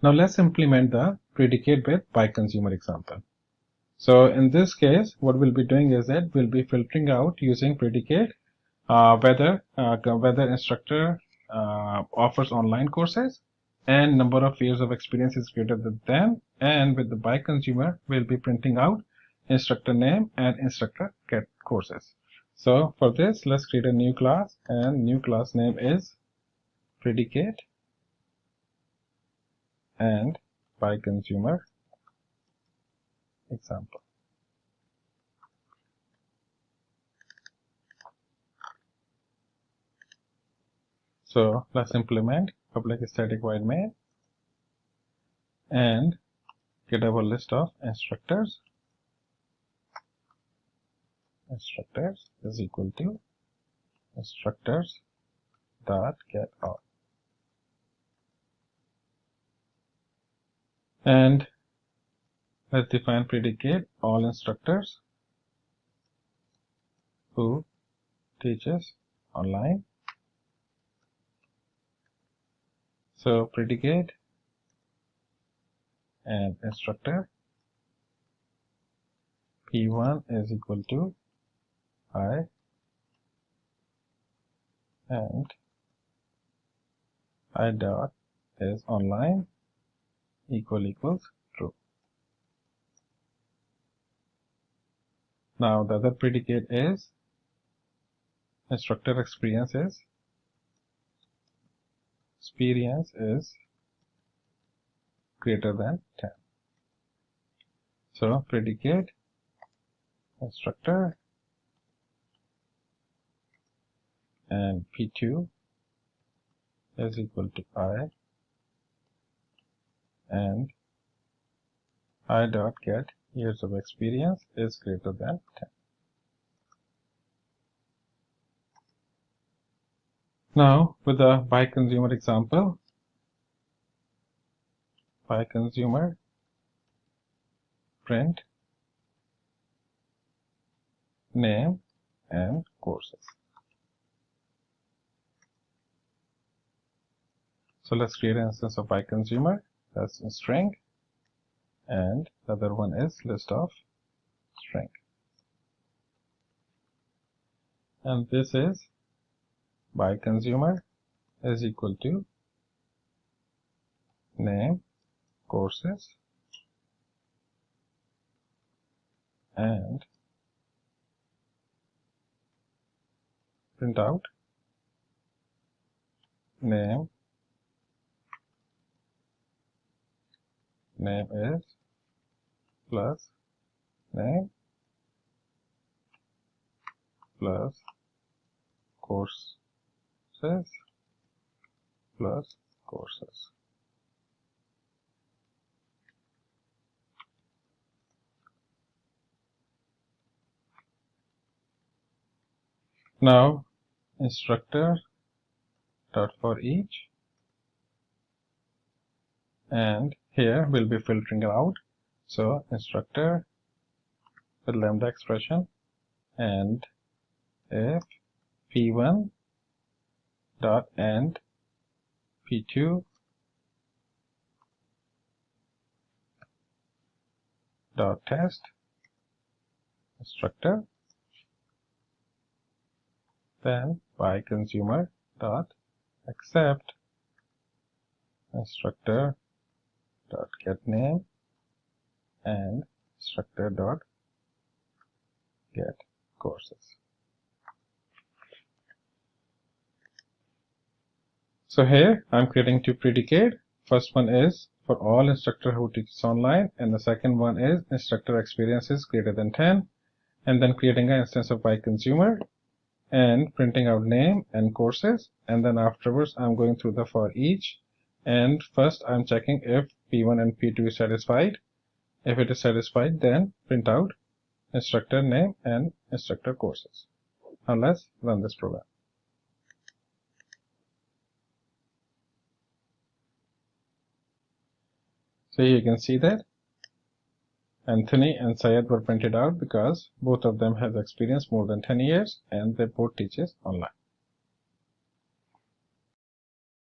Now let's implement the predicate with BiConsumer example. So in this case, what we'll be doing is that we'll be filtering out using predicate whether instructor offers online courses and number of years of experience is greater than 10, and with the BiConsumer we'll be printing out instructor name and instructor get courses. So for this, let's create a new class, and new class name is predicate and BiConsumer example. So let's implement public static void main and get our list of instructors. Instructors is equal to instructors dot get all, and let's define predicate all instructors who teaches online. So predicate and instructor P1 is equal to I, and I dot is online equals true. Now the other predicate is instructor experience is greater than 10. So predicate instructor and P2 is equal to I, and I dot get years of experience is greater than 10. Now with the BiConsumer example, BiConsumer print name and courses. So let's create an instance of BiConsumer, that's in string, and the other one is list of string, and this is BiConsumer is equal to name courses and print out name is plus name plus courses plus courses. Now instructor dot for each, and here we'll be filtering out. So instructor with lambda expression, and if P1 dot end P2 dot test instructor, then BiConsumer dot accept instructor dot get name and instructor dot get courses. So here I'm creating two predicate. First one is for all instructor who teaches online, and the second one is instructor experience is greater than 10, and then creating an instance of BiConsumer and printing out name and courses, and then afterwards I'm going through the for each, and first I'm checking if P1 and P2 is satisfied. If it is satisfied, then print out instructor name and instructor courses. Now let's run this program. So you can see that Anthony and Syed were printed out because both of them have experience more than 10 years and they both teaches online.